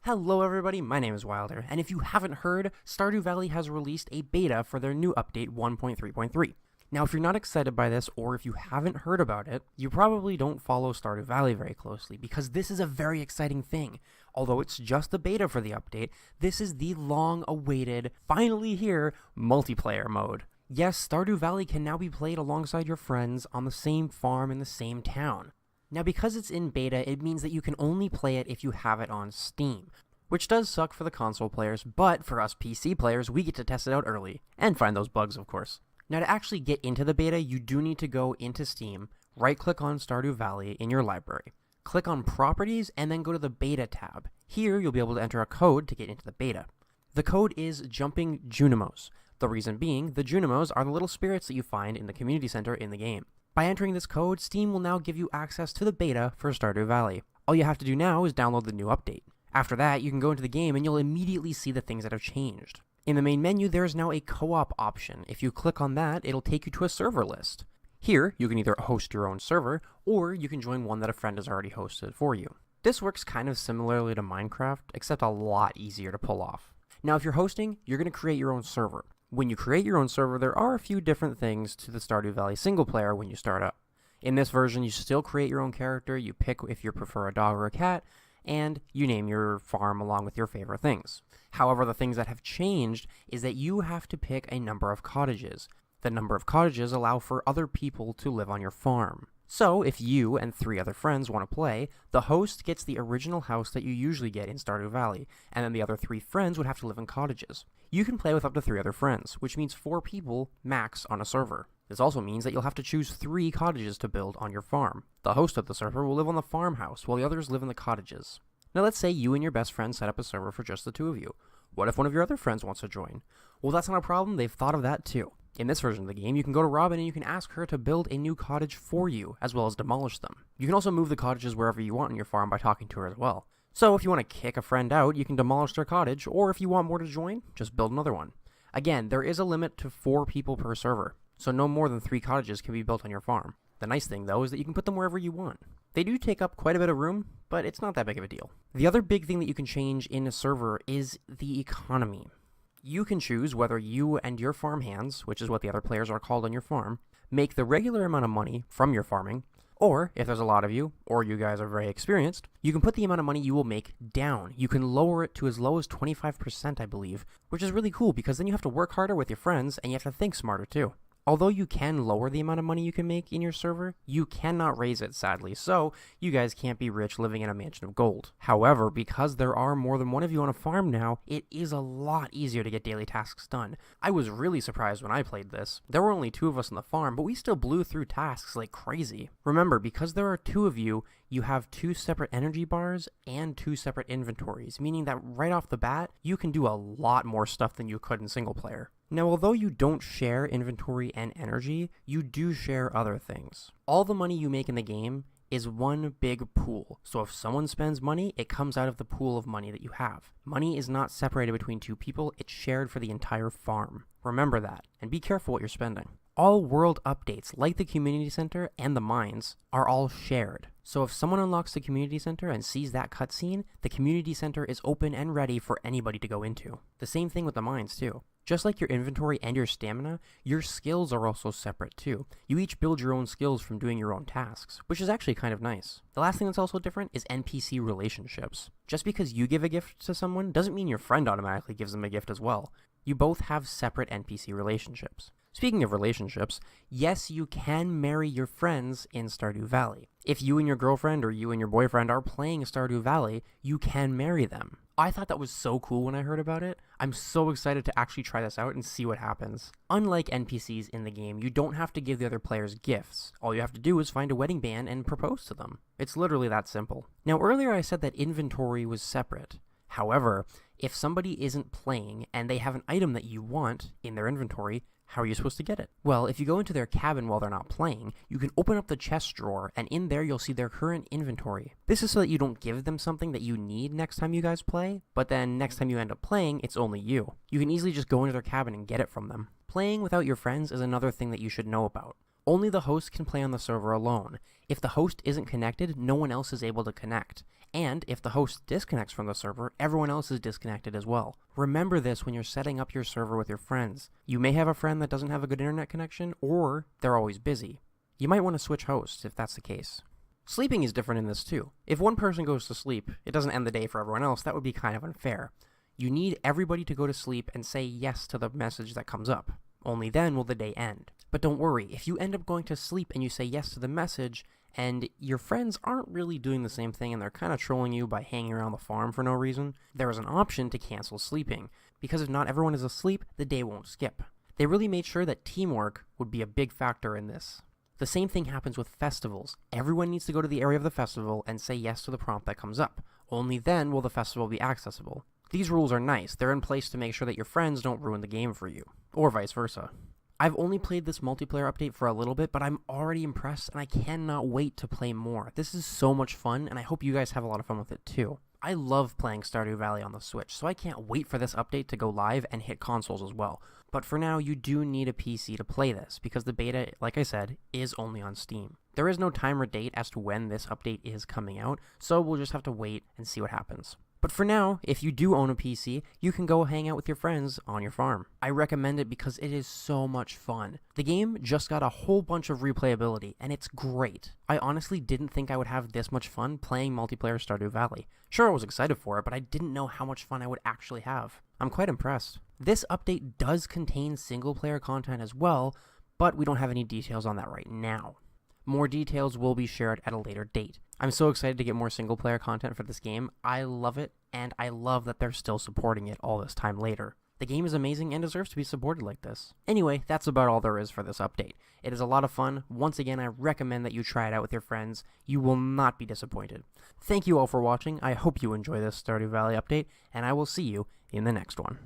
Hello everybody, my name is Wilder, and if you haven't heard, Stardew Valley has released a beta for their new update 1.3.3. Now if you're not excited by this, or if you haven't heard about it, you probably don't follow Stardew Valley very closely, because this is a very exciting thing. Although it's just the beta for the update, this is the long-awaited, finally here, multiplayer mode. Yes, Stardew Valley can now be played alongside your friends on the same farm in the same town. Now, because it's in beta, it means that you can only play it if you have it on Steam, which does suck for the console players, but for us PC players, we get to test it out early, and find those bugs, of course. Now, to actually get into the beta, you do need to go into Steam, right-click on Stardew Valley in your library, click on Properties, and then go to the Beta tab. Here, you'll be able to enter a code to get into the beta. The code is Jumping Junimos. The reason being, the Junimos are the little spirits that you find in the community center in the game. By entering this code, Steam will now give you access to the beta for Stardew Valley. All you have to do now is download the new update. After that, you can go into the game and you'll immediately see the things that have changed. In the main menu, there is now a co-op option. If you click on that, it'll take you to a server list. Here, you can either host your own server, or you can join one that a friend has already hosted for you. This works kind of similarly to Minecraft, except a lot easier to pull off. Now, if you're hosting, you're going to create your own server. When you create your own server, there are a few different things to the Stardew Valley single player when you start up. In this version, you still create your own character, you pick if you prefer a dog or a cat, and you name your farm along with your favorite things. However, the things that have changed is that you have to pick a number of cottages. The number of cottages allow for other people to live on your farm. So, if you and 3 other friends want to play, the host gets the original house that you usually get in Stardew Valley, and then the other 3 friends would have to live in cottages. You can play with up to 3 other friends, which means 4 people max on a server. This also means that you'll have to choose 3 cottages to build on your farm. The host of the server will live on the farmhouse, while the others live in the cottages. Now let's say you and your best friend set up a server for just the 2 of you. What if one of your other friends wants to join? Well, that's not a problem, they've thought of that too. In this version of the game, you can go to Robin and you can ask her to build a new cottage for you, as well as demolish them. You can also move the cottages wherever you want on your farm by talking to her as well. So if you want to kick a friend out, you can demolish their cottage, or if you want more to join, just build another one. Again, there is a limit to 4 people per server, so no more than 3 cottages can be built on your farm. The nice thing, though, is that you can put them wherever you want. They do take up quite a bit of room, but it's not that big of a deal. The other big thing that you can change in a server is the economy. You can choose whether you and your farm hands, which is what the other players are called on your farm, make the regular amount of money from your farming, or if there's a lot of you, or you guys are very experienced, you can put the amount of money you will make down. You can lower it to as low as 25%, I believe, which is really cool because then you have to work harder with your friends and you have to think smarter too. Although you can lower the amount of money you can make in your server, you cannot raise it, sadly, so you guys can't be rich living in a mansion of gold. However, because there are more than one of you on a farm now, it is a lot easier to get daily tasks done. I was really surprised when I played this. There were only 2 of us on the farm, but we still blew through tasks like crazy. Remember, because there are 2 of you, you have 2 separate energy bars and 2 separate inventories, meaning that right off the bat, you can do a lot more stuff than you could in single player. Now, although you don't share inventory and energy, you do share other things. All the money you make in the game is one big pool. So if someone spends money, it comes out of the pool of money that you have. Money is not separated between 2 people, it's shared for the entire farm. Remember that, and be careful what you're spending. All world updates, like the community center and the mines, are all shared. So if someone unlocks the community center and sees that cutscene, the community center is open and ready for anybody to go into. The same thing with the mines too. Just like your inventory and your stamina, your skills are also separate too. You each build your own skills from doing your own tasks, which is actually kind of nice. The last thing that's also different is NPC relationships. Just because you give a gift to someone doesn't mean your friend automatically gives them a gift as well. You both have separate NPC relationships. Speaking of relationships, yes, you can marry your friends in Stardew Valley. If you and your girlfriend or you and your boyfriend are playing Stardew Valley, you can marry them. I thought that was so cool when I heard about it. I'm so excited to actually try this out and see what happens. Unlike NPCs in the game, you don't have to give the other players gifts. All you have to do is find a wedding band and propose to them. It's literally that simple. Now, earlier I said that inventory was separate. However, if somebody isn't playing and they have an item that you want in their inventory, how are you supposed to get it? Well, if you go into their cabin while they're not playing, you can open up the chest drawer, and in there you'll see their current inventory. This is so that you don't give them something that you need next time you guys play, but then next time you end up playing, it's only you. You can easily just go into their cabin and get it from them. Playing without your friends is another thing that you should know about. Only the host can play on the server alone. If the host isn't connected, no one else is able to connect. And if the host disconnects from the server, everyone else is disconnected as well. Remember this when you're setting up your server with your friends. You may have a friend that doesn't have a good internet connection, or they're always busy. You might want to switch hosts if that's the case. Sleeping is different in this too. If one person goes to sleep, it doesn't end the day for everyone else. That would be kind of unfair. You need everybody to go to sleep and say yes to the message that comes up. Only then will the day end. But don't worry, if you end up going to sleep and you say yes to the message, and your friends aren't really doing the same thing and they're kind of trolling you by hanging around the farm for no reason, there is an option to cancel sleeping, because if not everyone is asleep, the day won't skip. They really made sure that teamwork would be a big factor in this. The same thing happens with festivals. Everyone needs to go to the area of the festival and say yes to the prompt that comes up. Only then will the festival be accessible. These rules are nice. They're in place to make sure that your friends don't ruin the game for you, or vice versa. I've only played this multiplayer update for a little bit, but I'm already impressed and I cannot wait to play more. This is so much fun, and I hope you guys have a lot of fun with it too. I love playing Stardew Valley on the Switch, so I can't wait for this update to go live and hit consoles as well. But for now, you do need a PC to play this, because the beta, like I said, is only on Steam. There is no time or date as to when this update is coming out, so we'll just have to wait and see what happens. But for now, if you do own a PC, you can go hang out with your friends on your farm. I recommend it because it is so much fun. The game just got a whole bunch of replayability, and it's great. I honestly didn't think I would have this much fun playing multiplayer Stardew Valley. Sure, I was excited for it, but I didn't know how much fun I would actually have. I'm quite impressed. This update does contain single-player content as well, but we don't have any details on that right now. More details will be shared at a later date. I'm so excited to get more single-player content for this game. I love it, and I love that they're still supporting it all this time later. The game is amazing and deserves to be supported like this. Anyway, that's about all there is for this update. It is a lot of fun. Once again, I recommend that you try it out with your friends. You will not be disappointed. Thank you all for watching. I hope you enjoy this Stardew Valley update, and I will see you in the next one.